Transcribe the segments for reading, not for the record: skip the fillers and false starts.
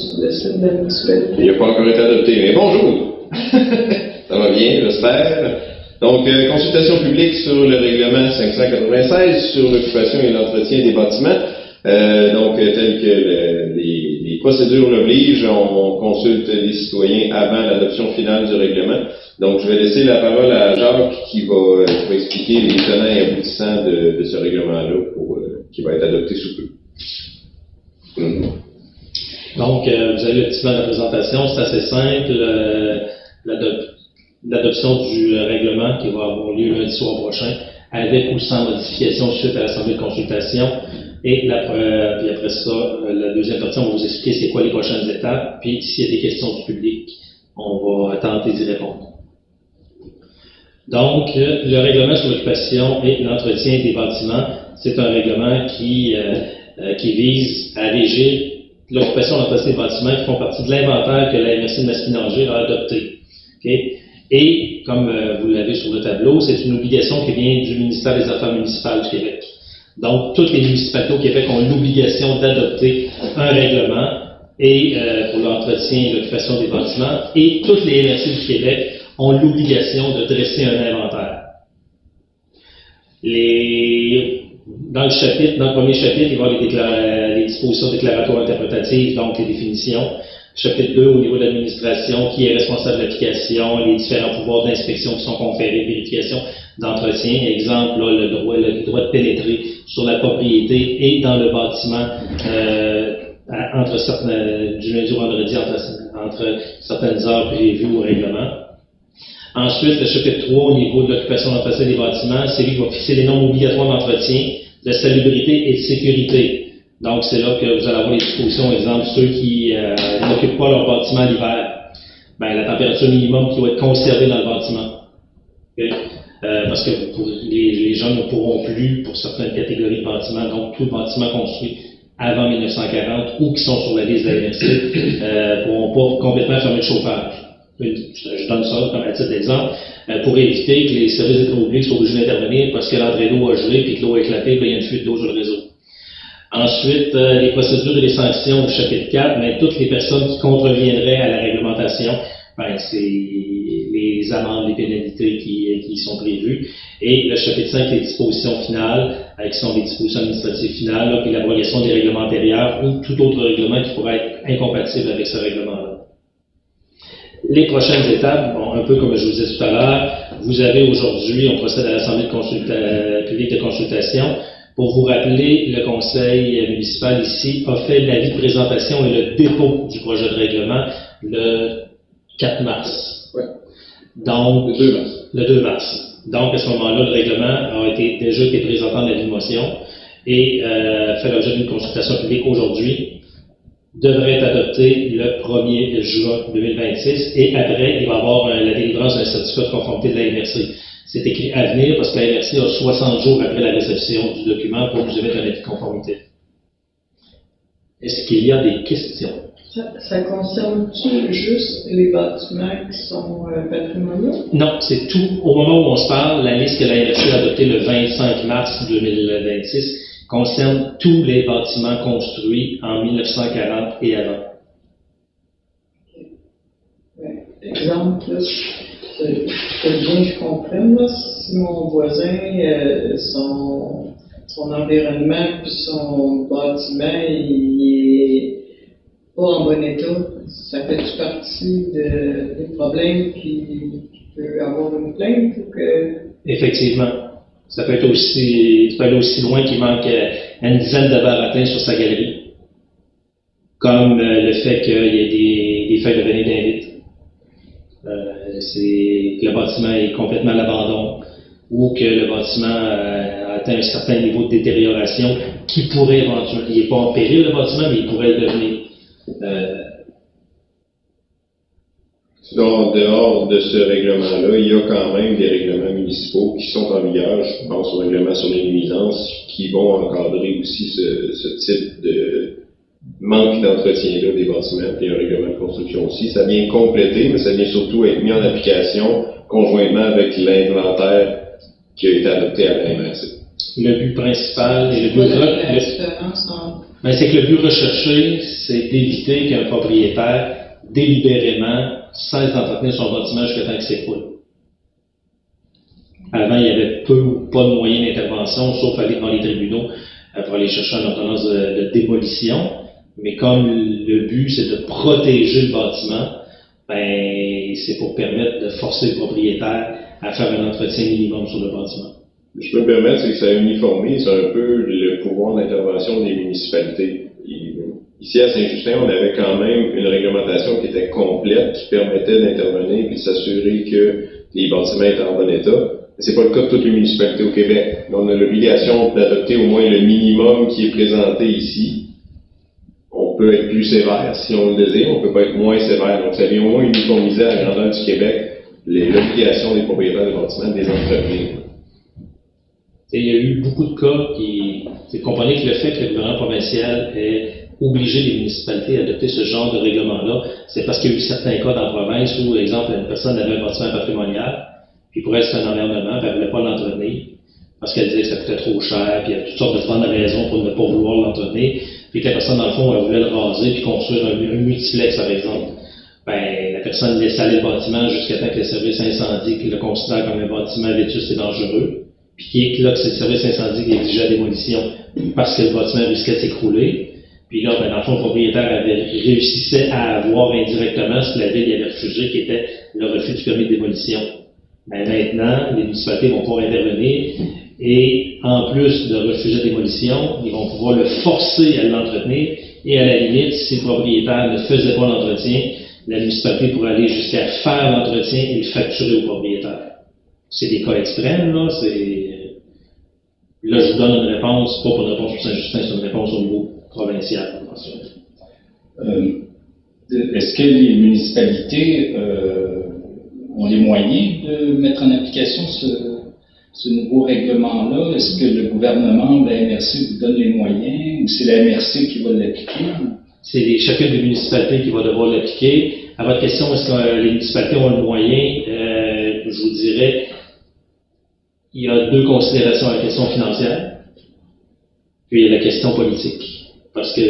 sur le site de la municipalité. Il n'a pas encore été adopté, mais bonjour! Ça va bien, j'espère. Donc, consultation publique sur le règlement 596 sur l'occupation et l'entretien des bâtiments. Donc, tel que les procédures l'obligent, on consulte les citoyens avant l'adoption finale du règlement. Donc, je vais laisser la parole à Jacques qui va expliquer les tenants et aboutissants de ce règlement-là qui va être adopté sous peu. Donc, vous avez le petit plan de la présentation, c'est assez simple. L'adoption du règlement qui va avoir lieu lundi soir prochain, avec ou sans modification suite à l'assemblée de consultation. Et puis après ça, la deuxième partie, on va vous expliquer c'est quoi les prochaines étapes. Puis s'il y a des questions du public, on va tenter d'y répondre. Donc, le règlement sur l'occupation et l'entretien des bâtiments, c'est un règlement qui vise à régir l'occupation et l'entretien des bâtiments qui font partie de l'inventaire que la MRC de Masquinongé a adopté. Okay? Et, comme vous l'avez sur le tableau, c'est une obligation qui vient du ministère des Affaires municipales du Québec. Donc, toutes les municipalités au Québec ont l'obligation d'adopter un règlement pour l'entretien et l'occupation des bâtiments, et toutes les MRC du Québec ont l'obligation de dresser un inventaire. Dans le premier chapitre, il va y avoir les dispositions déclaratoires interprétatives, donc les définitions. Chapitre 2, au niveau de l'administration, qui est responsable de l'application, les différents pouvoirs d'inspection qui sont conférés, vérification d'entretien. Exemple, là, le droit de pénétrer sur la propriété et dans le bâtiment du lundi au vendredi entre certaines heures prévues au règlement. Ensuite, le chapitre 3, au niveau de l'occupation et l'entretien des bâtiments, c'est lui qui va fixer les normes obligatoires d'entretien, de salubrité et de sécurité. Donc, c'est là que vous allez avoir les dispositions, exemple, ceux qui n'occupent pas leur bâtiment l'hiver, la température minimum qui va être conservée dans le bâtiment. Okay? Parce que les gens ne pourront plus, pour certaines catégories de bâtiments, donc tout bâtiment construit avant 1940 ou qui sont sur la liste de la MRC, ne pourront pas complètement fermer le chauffage. Je donne ça comme à titre d'exemple, pour éviter que les services hydroélectriques soient obligés d'intervenir parce que l'entrée d'eau a gelé et que l'eau a éclaté, il y a une fuite d'eau sur le réseau. Ensuite, les procédures et les sanctions du chapitre 4, mais toutes les personnes qui contreviendraient à la réglementation, c'est les amendes, les pénalités qui sont prévues. Et le chapitre 5, les dispositions finales, qui sont les dispositions administratives finales, puis l'abrogation des règlements antérieurs ou tout autre règlement qui pourrait être incompatible avec ce règlement-là. Les prochaines étapes, un peu comme je vous disais tout à l'heure, vous avez aujourd'hui, on procède à l'Assemblée publique de consultation. Pour vous rappeler, le conseil municipal ici a fait l'avis de présentation et le dépôt du projet de règlement le 4 mars. Oui. Donc, le 2 mars. Le 2 mars. Donc, à ce moment-là, le règlement a déjà été présenté en avis de motion et fait l'objet d'une consultation publique aujourd'hui. Devrait être adopté le 1er juin 2026 et après, il va y avoir la délivrance d'un certificat de conformité de la MRC. C'est écrit à venir parce que la MRC a 60 jours après la réception du document pour nous émettre un avis de conformité. Est-ce qu'il y a des questions? Ça concerne-tu juste les bâtiments qui sont patrimoniaux? Non, c'est tout. Au moment où on se parle, la liste que la MRC a adoptée le 25 mars 2026 concerne tous les bâtiments construits en 1940 et avant. Exemple, là, que bien je comprenne, là, si mon voisin, son environnement puis son bâtiment, il est pas en bon état, ça fait-tu partie des problèmes qui peut avoir une plainte ou que... Effectivement. Ça peut aller aussi loin qu'il manque une dizaine de baratins sur sa galerie. Comme le fait qu'il y ait des feuilles de venir d'invite. C'est que le bâtiment est complètement à l'abandon ou que le bâtiment a atteint un certain niveau de détérioration qui pourrait éventuellement, il n'est pas en péril le bâtiment, mais il pourrait le devenir. En dehors de ce règlement-là, il y a quand même des règlements municipaux qui sont en vigueur. Je pense au règlement sur les nuisances qui vont encadrer aussi ce type de manque d'entretien-là des bâtiments et un règlement de construction aussi. Ça vient compléter, mais ça vient surtout être mis en application conjointement avec l'inventaire qui a été adopté à la MRC. le but principal et le C'est quoi but la différence entre... c'est que le but recherché, c'est d'éviter qu'un propriétaire, délibérément, cesse d'entretenir son bâtiment jusqu'à temps qu'il s'écroule. Avant, il y avait peu ou pas de moyens d'intervention, sauf aller dans les tribunaux pour aller chercher une ordonnance de démolition. Mais comme le but, c'est de protéger le bâtiment, c'est pour permettre de forcer le propriétaire à faire un entretien minimum sur le bâtiment. Je peux me permettre, c'est que ça uniformise un peu le pouvoir d'intervention des municipalités. Ici, à Saint-Justin, on avait quand même une réglementation qui était complète, qui permettait d'intervenir et de s'assurer que les bâtiments étaient en bon état. Mais c'est pas le cas de toutes les municipalités au Québec. On a l'obligation d'adopter au moins le minimum qui est présenté ici. On peut être plus sévère si on le désire, on peut pas être moins sévère. Donc, ça vient au moins uniformiser à la grandeur du Québec l'obligation des propriétaires de bâtiments des entreprises. Et il y a eu beaucoup de cas vous comprenez que le fait que le gouvernement provincial ait obligé les municipalités à adopter ce genre de règlement-là, c'est parce qu'il y a eu certains cas dans la province où, par exemple, une personne avait un bâtiment patrimonial, puis pour elle, c'était un emmerdement, puis elle ne voulait pas l'entretenir, parce qu'elle disait que ça coûtait trop cher, puis il y a toutes sortes de bonnes raisons pour ne pas vouloir l'entretenir, puis que la personne, dans le fond, elle voulait le raser, puis construire un multiplex, par exemple. La personne laisse aller le bâtiment jusqu'à temps que le service incendie, qu'il le considère comme un bâtiment vétuste et dangereux, puis qui est là que c'est le service incendie qui exigeait la démolition parce que le bâtiment risquait de s'écrouler. Puis là, dans le fond, le propriétaire réussissait à avoir indirectement ce que la ville avait refusé, qui était le refus du permis de démolition. Maintenant, les municipalités vont pouvoir intervenir et, en plus de refuser la démolition, ils vont pouvoir le forcer à l'entretenir et, à la limite, si le propriétaire ne faisait pas l'entretien, la municipalité pourrait aller jusqu'à faire l'entretien et le facturer au propriétaire. C'est des cas extrêmes, là. Là, je vous donne une réponse, pas pour une réponse pour Saint-Justin, c'est une réponse au niveau provincial. Est-ce que les municipalités ont les moyens de mettre en application ce nouveau règlement-là? Est-ce que le gouvernement, la MRC, vous donne les moyens ou c'est la MRC qui va l'appliquer? C'est chacune des municipalités qui va devoir l'appliquer. À votre question, est-ce que les municipalités ont le moyen? Je vous dirais, il y a deux considérations, la question financière, puis il y a la question politique. Parce que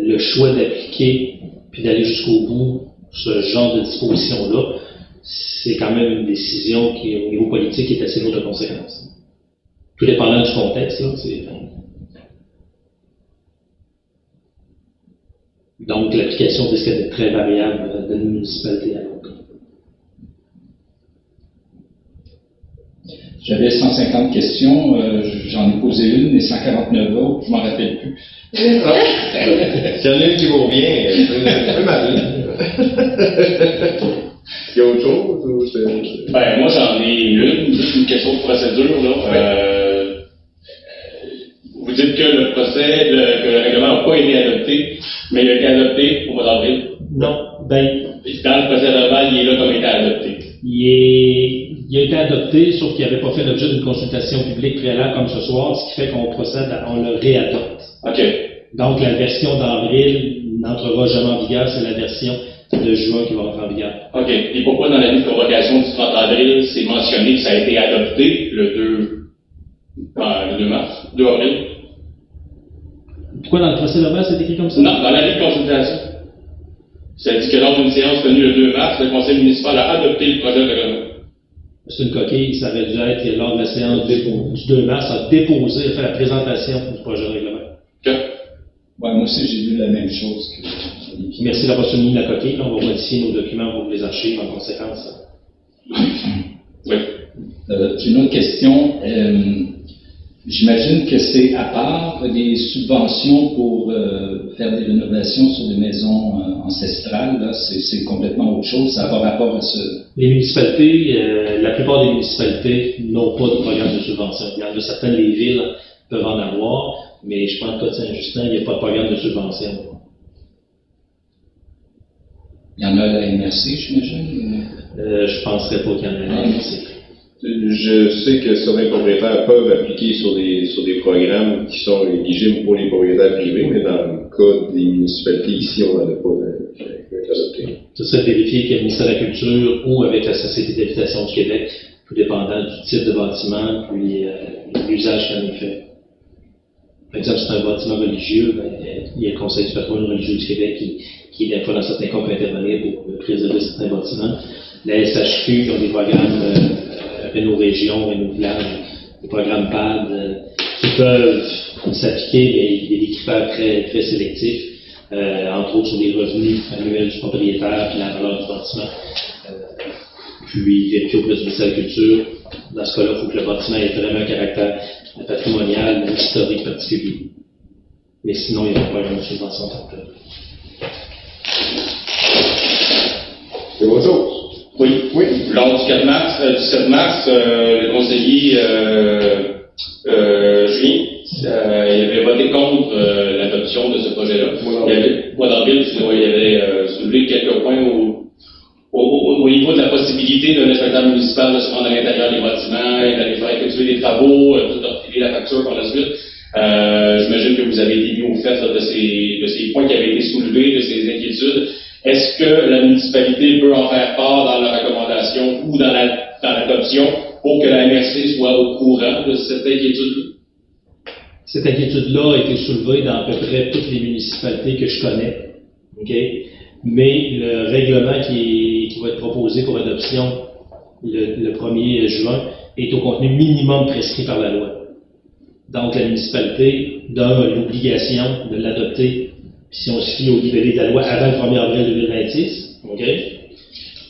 le choix d'appliquer puis d'aller jusqu'au bout ce genre de disposition-là, c'est quand même une décision qui, au niveau politique, est assez lourde de conséquences. Tout dépendant du contexte, là, donc l'application risque d'être très variable d'une municipalité à l'autre. J'avais 150 questions, j'en ai posé une, mais 149 autres, je m'en rappelle plus. S'il y en a une qui vaut bien, je peux m'appeler. Il y a autre chose? Ou moi j'en ai une question de procédure. Là. Vous dites que que le règlement n'a pas été adopté, mais il a été adopté au mois d'avril. Non, dans le procès-verbal, il est là comme il a été adopté. Il a été adopté, sauf qu'il n'avait pas fait l'objet d'une consultation publique préalable comme ce soir, ce qui fait qu'on on le réadopte. OK. Donc, la version d'avril n'entrera jamais en vigueur, c'est la version de juin qui va entrer en vigueur. OK. Et pourquoi dans l'avis de convocation du 30 avril, c'est mentionné que ça a été adopté le 2 avril? Pourquoi dans le procès-verbal, c'est écrit comme ça? Non, dans l'avis de consultation. Ça dit que lors d'une séance tenue le 2 mars, le conseil municipal a adopté le projet de règlement. C'est une coquille, ça aurait dû être lors de la séance du 2 mars, a fait la présentation du projet de règlement. OK. Moi aussi, j'ai lu la même chose que... Merci d'avoir souligné la coquille. On va modifier nos documents pour les archives en conséquence. Oui. J'ai une autre question. J'imagine que c'est à part des subventions pour faire des rénovations sur des maisons ancestrales. Là, c'est complètement autre chose. Ça n'a pas rapport à ce... Les municipalités, la plupart des municipalités n'ont pas de programme de subvention. Il y en a certaines, les villes peuvent en avoir, mais je pense que de Saint-Justin, il n'y a pas de programme de subvention. Il y en a à la MRC, j'imagine? Je ne penserais pas qu'il y en ait à la MRC. Je sais que certains propriétaires peuvent appliquer sur des programmes qui sont éligibles pour les propriétaires privés, mais dans le cas des municipalités, ici, on n'en a pas adopté. Ce serait vérifier qu'il y a le ministère de la Culture ou avec la Société d'habitation du Québec, tout dépendant du type de bâtiment, puis l'usage qui en est fait. Par exemple, c'est un bâtiment religieux, il y a le Conseil du patrimoine religieux du Québec qui des fois, dans certains cas, peut intervenir pour préserver certains bâtiments. La SHQ, qui ont des programmes Réno Région, Réno Village, des programmes PAD, qui peuvent s'appliquer, mais il y a des critères très, très sélectifs, entre autres sur les revenus annuels du propriétaire et la valeur du bâtiment. Puis vérifier auprès du ministère de la Culture. Dans ce cas-là, il faut que le bâtiment ait vraiment un caractère patrimonial ou historique particulier. Mais sinon, il n'y a pas vraiment de subvention en tant que telle. C'est autre chose. Oui. Lors du 7 mars, le conseiller Julien, il avait voté contre l'adoption de ce projet-là. Mois d'avril, il avait soulevé quelques points au niveau de la possibilité d'un inspecteur municipal de se rendre à l'intérieur des bâtiments et d'aller faire effectuer des travaux, de refiler la facture par la suite. J'imagine que vous avez été mis au fait là, de ces points qui avaient été soulevés, de ces inquiétudes. Est-ce que la municipalité peut en faire part dans la recommandation ou dans l'adoption pour que la MRC soit au courant de cette inquiétude-là? Cette inquiétude-là a été soulevée dans à peu près toutes les municipalités que je connais. Okay? Mais le règlement qui va être proposé pour adoption le 1er juin est au contenu minimum prescrit par la loi. Donc la municipalité a l'obligation de l'adopter, si on se fie au libellé de la loi, avant le 1er avril 2026. Okay?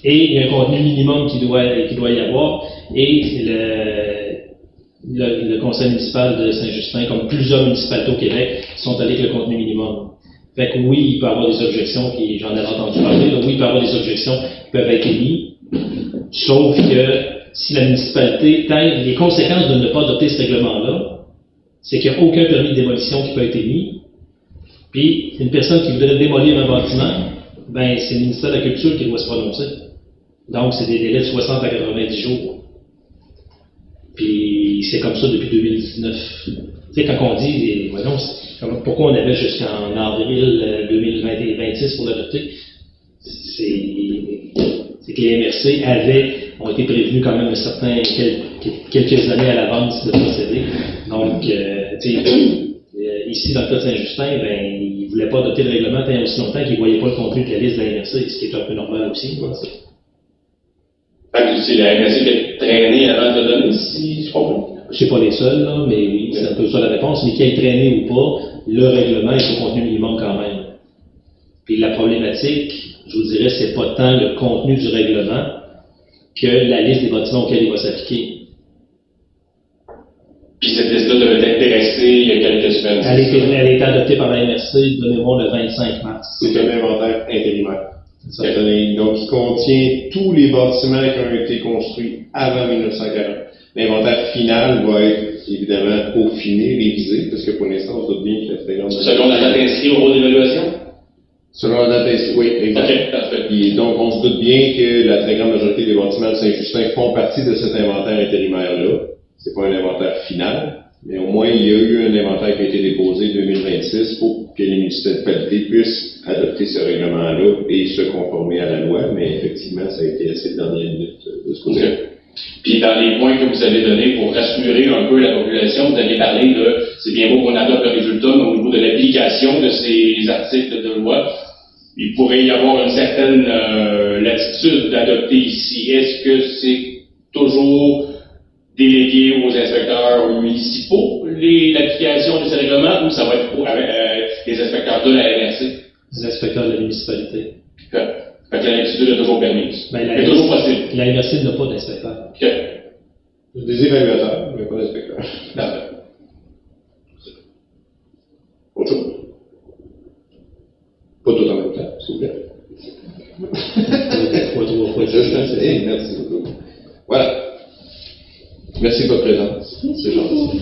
Et il y a un contenu minimum qui doit y avoir, et le conseil municipal de Saint-Justin, comme plusieurs municipalités au Québec, sont allés avec le contenu minimum. Fait que oui, il peut y avoir des objections, j'en avais entendu parler, là, oui, il peut y avoir des objections qui peuvent être émises, sauf que si la municipalité, les conséquences de ne pas adopter ce règlement-là, c'est qu'il n'y a aucun permis de démolition qui peut être émis, puis une personne qui voudrait démolir un bâtiment, ben c'est le ministère de la Culture qui doit se prononcer. Donc c'est des délais de 60 à 90 jours. Puis c'est comme ça depuis 2019. Tu sais, quand on dit, voyons, pourquoi on avait jusqu'en avril 2026 pour l'adopter, c'est que les MRC ont été prévenus quand même quelques années à l'avance de procéder. Donc, ici, dans le cas de Saint-Justin, ben, ils ne voulaient pas adopter le règlement tant aussi longtemps qu'ils ne voyaient pas le contenu de la liste de la MRC, ce qui est un peu normal aussi. C'est la MRC qui a traîné avant de le donner, si je comprends. Je ne sais pas les seuls, là, mais oui, c'est un peu ça la réponse. Mais qu'il ait traîné ou pas, le règlement est au contenu minimum quand même. Puis la problématique, je vous dirais, c'est pas tant le contenu du règlement que la liste des bâtiments auxquels il va s'appliquer. Puis cette liste-là devait être dressée il y a quelques semaines. Elle a été adoptée par la MRC de mémoire le 25 mars. C'est un inventaire intérimaire. Donc, il contient tous les bâtiments qui ont été construits avant 1940. L'inventaire final va être évidemment peaufiné, révisé, parce que pour l'instant, on se doute bien que la très grande... Selon la date inscrite au rôle d'évaluation? Selon la date inscrite, oui, exactement. OK, parfait. Et donc, on se doute bien que la très grande majorité des bâtiments de Saint-Justin font partie de cet inventaire intérimaire-là. C'est pas un inventaire final, mais au moins, il y a eu un inventaire qui a été déposé 2026 pour que les municipalités puissent adopter ce règlement-là et se conformer à la loi, mais effectivement, ça a été assez dernière minute de ce côté-là. Puis dans les points que vous avez donnés pour rassurer un peu la population, vous avez parlé de, c'est bien beau qu'on adopte le résultat, mais au niveau de l'application de ces articles de loi, il pourrait y avoir une certaine latitude d'adopter ici. Est-ce que c'est toujours délégué aux inspecteurs municipaux l'application de ces règlements, ou ça va être avec les inspecteurs de la MRC? Les inspecteurs de la municipalité. Fait que la latitude est toujours permise. Ben, c'est toujours possible. La MRC n'a pas d'inspecteur. OK. Des évaluateurs, mais pas d'inspecteurs. Parfait. Autre chose. Pas tout en même temps, s'il vous plaît. Trois fois. Merci beaucoup. Voilà. Merci de votre présence. C'est gentil.